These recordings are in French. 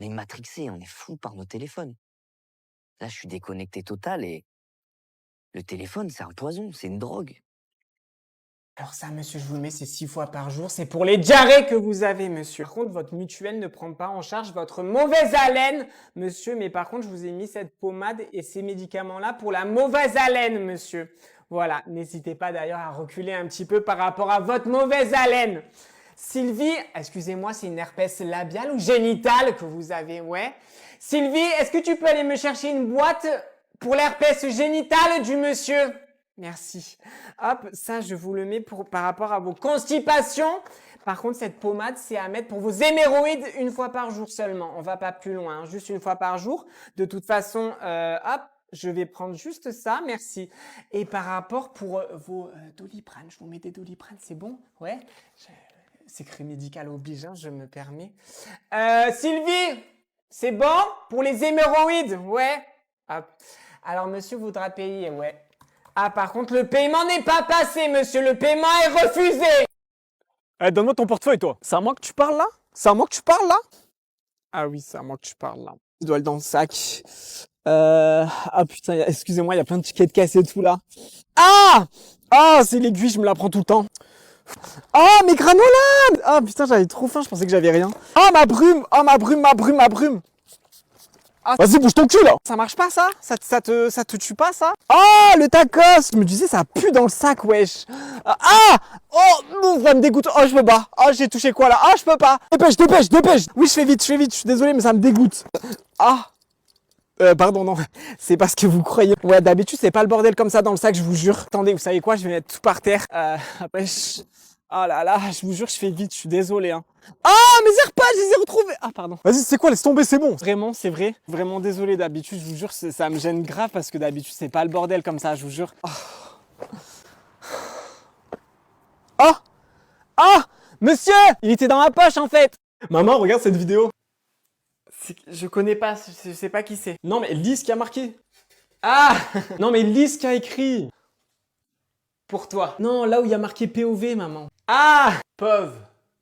On est matrixé, on est fou par nos téléphones. Là, je suis déconnecté total et le téléphone, c'est un poison, c'est une drogue. Alors ça, monsieur, je vous le mets, c'est 6 fois par jour. C'est pour les diarrhées que vous avez, monsieur. Par contre, votre mutuelle ne prend pas en charge votre mauvaise haleine, monsieur. Mais par contre, je vous ai mis cette pommade et ces médicaments-là pour la mauvaise haleine, monsieur. Voilà, n'hésitez pas d'ailleurs à reculer un petit peu par rapport à votre mauvaise haleine. Sylvie, excusez-moi, c'est une herpès labiale ou génitale que vous avez, ouais. Sylvie, est-ce que tu peux aller me chercher une boîte pour l'herpès génitale du monsieur? Merci. Hop, ça, je vous le mets par rapport à vos constipations. Par contre, cette pommade, c'est à mettre pour vos hémorroïdes une fois par jour seulement. On va pas plus loin, hein, juste une fois par jour. De toute façon, hop, je vais prendre juste ça, merci. Et par rapport pour vos Doliprane, je vous mets des Doliprane, c'est bon? Ouais. Secret médical oblige, hein, je me permets. Sylvie, c'est bon pour les hémorroïdes? Ouais. Hop. Alors, monsieur voudra payer, ouais. Ah, par contre, le paiement n'est pas passé, monsieur. Le paiement est refusé. Donne-moi ton portefeuille, toi. C'est à moi que tu parles là? C'est à moi que tu parles là? Ah oui, c'est à moi que tu parles là. Il doit être dans le sac. Ah putain, excusez-moi, il y a plein de tickets de caisse et tout là. Ah! Ah, c'est l'aiguille, je me la prends tout le temps. Ah, mes granulades! Ah putain, j'avais trop faim, je pensais que j'avais rien. Ah, ma brume! Ah, ma brume, ma brume, ma brume! Ah, Vas-y, bouge ton cul là! ça marche pas ça? Ça te tue pas ça? Ah, le tacos! Je me disais, ça pue dans le sac, wesh! Ah! Oh, non, ça me dégoûte! Oh, je peux pas! Ah, j'ai touché quoi là? Ah, je peux pas! Dépêche, dépêche, dépêche! Oui, je fais vite, je suis désolé, mais ça me dégoûte. Ah! Pardon, non, c'est parce que vous croyez. Ouais, d'habitude, c'est pas le bordel comme ça dans le sac, je vous jure. Attendez, vous savez quoi? Je vais mettre tout par terre. Après, oh là là, je vous jure, je fais vite, je suis désolé, hein. Ah, mes AirPods, je les ai retrouvés! Ah, pardon. Vas-y, c'est quoi? Laisse tomber, c'est bon. Vraiment, c'est vrai. Vraiment désolé, d'habitude, je vous jure, ça me gêne grave parce que d'habitude, c'est pas le bordel comme ça, je vous jure. Ah! Ah! Monsieur! Il était dans ma poche, en fait! Maman, regarde cette vidéo. Je connais pas, je sais pas qui c'est. Non, mais lis ce qui a marqué. Ah! Non, mais lis ce qui a écrit. Pour toi. Non, là où il y a marqué POV, maman. Ah! Pauvre.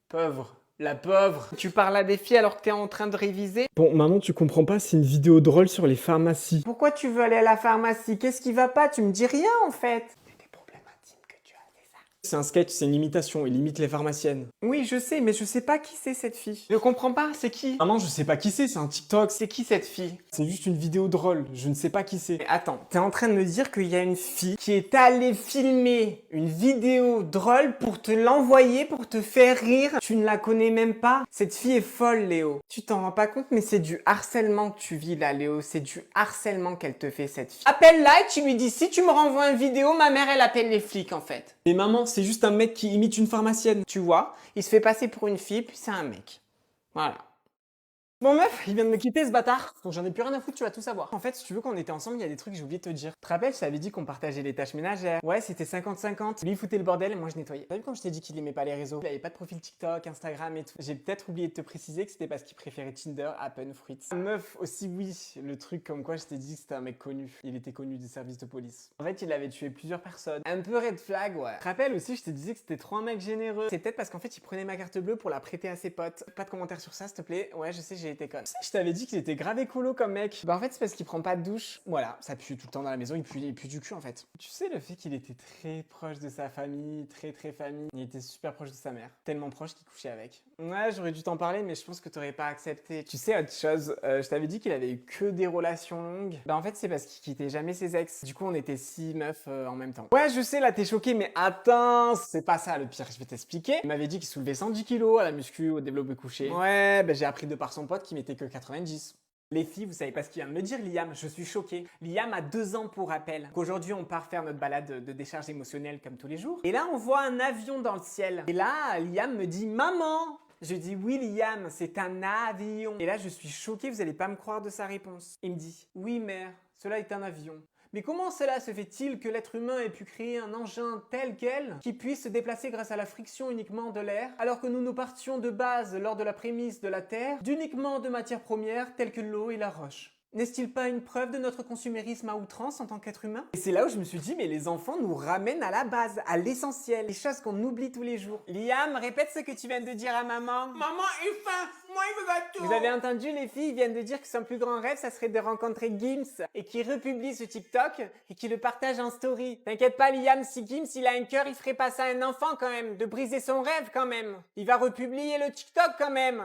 Pauvre. La pauvre. Tu parles à des filles alors que t'es en train de réviser? Bon, maman, tu comprends pas, c'est une vidéo drôle sur les pharmacies. Pourquoi tu veux aller à la pharmacie? Qu'est-ce qui va pas? Tu me dis rien en fait. C'est des problèmes intimes que tu as, c'est ça. C'est un sketch, c'est une imitation, il imite les pharmaciennes. Oui, je sais, mais je sais pas qui c'est cette fille. Je comprends pas, c'est qui? Maman, je sais pas qui c'est un TikTok. C'est qui cette fille? C'est juste une vidéo drôle, je ne sais pas qui c'est. Mais attends, t'es en train de me dire qu'il y a une fille qui est allée filmer une vidéo drôle pour te l'envoyer, pour te faire rire. Tu ne la connais même pas. Cette fille est folle, Léo. Tu t'en rends pas compte, mais c'est du harcèlement que tu vis là, Léo. C'est du harcèlement qu'elle te fait, cette fille. Appelle-la et tu lui dis, si tu me renvoies une vidéo, ma mère, elle appelle les flics, en fait. Mais maman, c'est juste un mec qui imite une pharmacienne. Tu vois, il se fait passer pour une fille, puis c'est un mec. Voilà. Bon meuf, il vient de me quitter ce bâtard, donc j'en ai plus rien à foutre, tu vas tout savoir. En fait, si tu veux qu'on était ensemble, il y a des trucs que j'ai oublié de te dire. Tu te rappelles, je t'avais dit qu'on partageait les tâches ménagères. Ouais, c'était 50-50. Lui il foutait le bordel et moi je nettoyais. T'as vu quand je t'ai dit qu'il aimait pas les réseaux? Il avait pas de profil TikTok, Instagram et tout. J'ai peut-être oublié de te préciser que c'était parce qu'il préférait Tinder, Happen, Fruits. Meuf, aussi oui, le truc comme quoi je t'ai dit que c'était un mec connu. Il était connu des services de police. En fait, il avait tué plusieurs personnes. Un peu red flag, ouais. Tu te rappelles aussi, je te disais que c'était trop un mec généreux. C'est peut-être parce qu'en fait, il prenait ma carte bleue pour la prêter à ses potes. Pas de commentaires sur ça, s'il te plaît. Ouais, je sais, j'ai été conne. Je t'avais dit qu'il était grave écolo comme mec. Bah en fait c'est parce qu'il prend pas de douche. Voilà, ça pue tout le temps dans la maison, il pue du cul en fait. Tu sais le fait qu'il était très proche de sa famille, très famille, il était super proche de sa mère. Tellement proche qu'il couchait avec. Ouais, j'aurais dû t'en parler mais je pense que t'aurais pas accepté. Tu sais autre chose, je t'avais dit qu'il avait eu que des relations longues. Bah en fait c'est parce qu'il quittait jamais ses ex. Du coup on était 6 meufs en même temps. Ouais je sais là t'es choqué mais attends, c'est pas ça le pire, je vais t'expliquer. Il m'avait dit qu'il soulevait 110 kilos à la muscu, au développé couché. Ouais, bah j'ai appris de par son pote qu'il mettait que 90. Les filles, vous savez pas ce qu'il vient de me dire, Liam, je suis choquée. Liam a 2 ans pour rappel. Qu'aujourd'hui, on part faire notre balade de décharge émotionnelle comme tous les jours. Et là, on voit un avion dans le ciel. Et là, Liam me dit « Maman !» Je dis « Oui, Liam, c'est un avion. » Et là, je suis choquée, vous allez pas me croire de sa réponse. Il me dit « Oui, mère, cela est un avion. » Mais comment cela se fait-il que l'être humain ait pu créer un engin tel quel qui puisse se déplacer grâce à la friction uniquement de l'air, alors que nous partions de base lors de la prémisse de la Terre d'uniquement de matières premières telles que l'eau et la roche? N'est-ce-t-il pas une preuve de notre consumérisme à outrance en tant qu'être humain? Et c'est là où je me suis dit, mais les enfants nous ramènent à la base, à l'essentiel, les choses qu'on oublie tous les jours. Liam, répète ce que tu viens de dire à maman. Maman est faim, moi il me gâteau. Vous avez entendu, les filles, ils viennent de dire que son plus grand rêve, ça serait de rencontrer Gims et qu'il republie ce TikTok et qu'il le partage en story. T'inquiète pas, Liam, si Gims, il a un cœur, il ferait pas ça à un enfant quand même, de briser son rêve quand même. Il va republier le TikTok quand même.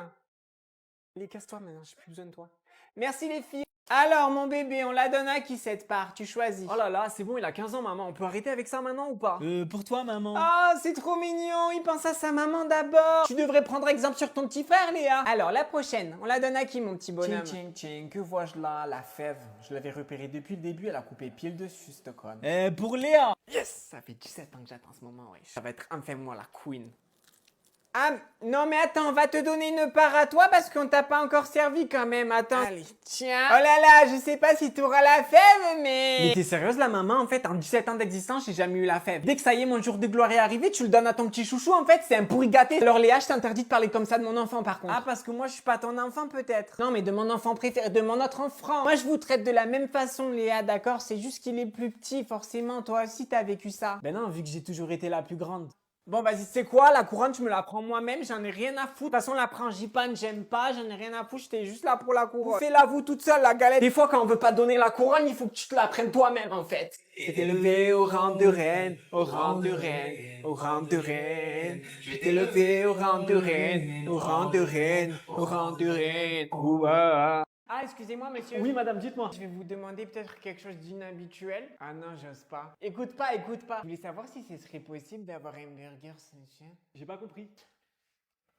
Allez, casse-toi maintenant, j'ai plus besoin de toi. Merci les filles. Alors, mon bébé, on la donne à qui cette part? Tu choisis. Oh là là, c'est bon, il a 15 ans, maman. On peut arrêter avec ça maintenant ou pas? Pour toi maman. Oh, c'est trop mignon, il pense à sa maman d'abord. Tu devrais prendre exemple sur ton petit frère, Léa. Alors, la prochaine, on la donne à qui, mon petit bonhomme? Tiens, que vois-je là? La fève. Je l'avais repérée depuis le début, elle a coupé pile dessus, cette conne. Pour Léa. Yes! Ça fait 17 ans que j'attends ce moment, wesh. Ça va être enfin moi, la queen. Ah, non mais attends, on va te donner une part à toi parce qu'on t'a pas encore servi quand même, attends. Allez, tiens. Oh là là, je sais pas si t'auras la fève, mais t'es sérieuse la maman? En fait, en 17 ans d'existence, j'ai jamais eu la fève. Dès que ça y est, mon jour de gloire est arrivé, tu le donnes à ton petit chouchou, en fait, c'est un pourri gâté. Alors Léa, je t'interdis de parler comme ça de mon enfant par contre. Ah, parce que moi, je suis pas ton enfant peut-être. Non, mais de mon enfant préféré, de mon autre enfant. Moi, je vous traite de la même façon, Léa, d'accord? C'est juste qu'il est plus petit, forcément. Toi aussi, t'as vécu ça. Ben non, vu que j'ai toujours été la plus grande. Bon, vas-y, c'est quoi? La couronne, je me la prends moi-même, j'en ai rien à foutre. De toute façon, la frangipane, j'aime pas, j'en ai rien à foutre, j'étais juste là pour la couronne. Fais-la vous toute seule, la galette. Des fois, quand on veut pas donner la couronne, il faut que tu te la prennes toi-même, en fait. Je t'ai levé au rang de reine, au rang de reine, au rang de reine. Je t'ai levé au rang de reine, au rang de reine, au rang de reine. Ouah. Ah, excusez-moi, monsieur. Oui, madame, dites-moi. Je vais vous demander peut-être quelque chose d'inhabituel. Ah non, j'ose pas. Écoute pas, écoute pas. Je voulais savoir si ce serait possible d'avoir un burger sans chien. J'ai pas compris.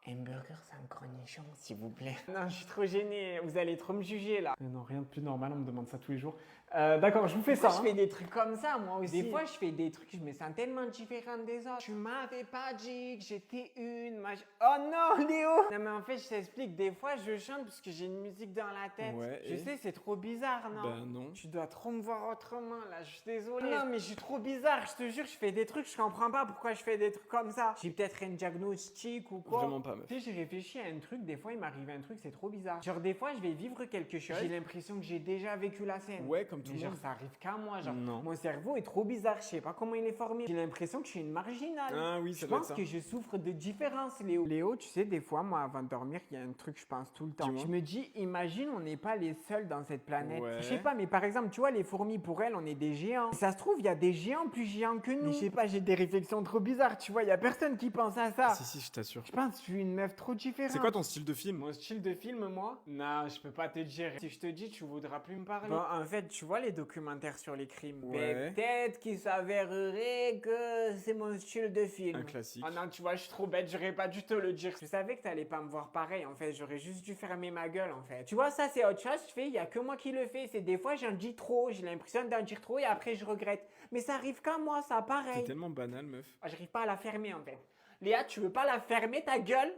Un burger sans cornichon, s'il vous plaît. Non, je suis trop gêné. Vous allez trop me juger là. Non, rien de plus normal, on me demande ça tous les jours. D'accord, je vous fais ça. Je hein. fais des trucs comme ça, moi aussi. Des fois, je fais des trucs, je me sens tellement différente des autres. Tu m'avais pas dit que j'étais une Oh non, Léo! Non, mais en fait, je t'explique. Des fois, je chante parce que j'ai une musique dans la tête. Ouais, Je et sais, c'est trop bizarre, non? Ben non. Tu dois trop me voir autrement, là. Je suis désolée. Non, mais je suis trop bizarre. Je te jure, je fais des trucs, je comprends pas pourquoi je fais des trucs comme ça. J'ai peut-être un diagnostic ou quoi. Vraiment pas, meuf. Tu sais, j'ai réfléchi à un truc. Des fois, il m'arrive un truc, c'est trop bizarre. Genre, des fois, je vais vivre quelque chose. J'ai l'impression que j'ai déjà vécu la scène. Ouais, comme tout Mais le genre, monde. ça arrive qu'à moi, genre. Non. Mon cerveau est trop bizarre, je sais pas comment il est formé. J'ai l'impression que je suis une marginale. Ah oui, ça Je doit pense être ça. que je souffre de différence, Léo. Léo, tu sais, des fois, moi, avant de dormir, il y a un truc que je pense tout le temps. Dis-moi. Je me dis, imagine, on n'est pas les seuls dans cette planète. Ouais. Je sais pas, mais par exemple, tu vois, les fourmis, pour elles, on est des géants. Et ça se trouve, il y a des géants plus géants que nous. Mais je sais pas, j'ai des réflexions trop bizarres, tu vois, il y a personne qui pense à ça. Si, je t'assure. Je pense que je suis une meuf trop différente. C'est quoi ton style de film? Mon style de film, moi? Non, je peux pas te dire. Si je te dis, tu voudras plus me parler. Bon, en fait, tu vois les documentaires sur les crimes. Ouais. Peut-être qu'il s'avérerait que c'est mon style de film. Un classique. Oh non, tu vois, je suis trop bête, j'aurais pas dû te le dire. Je savais que t'allais pas me voir pareil, en fait. J'aurais juste dû fermer ma gueule, en fait. Tu vois, ça, c'est autre chose. Il y a que moi qui le fais. C'est des fois, j'en dis trop. J'ai l'impression d'en dire trop et après, je regrette. Mais ça arrive qu'à moi, ça, T'es pareil. tellement banal, meuf. J'arrive pas à la fermer, en fait. Léa, tu veux pas la fermer, ta gueule?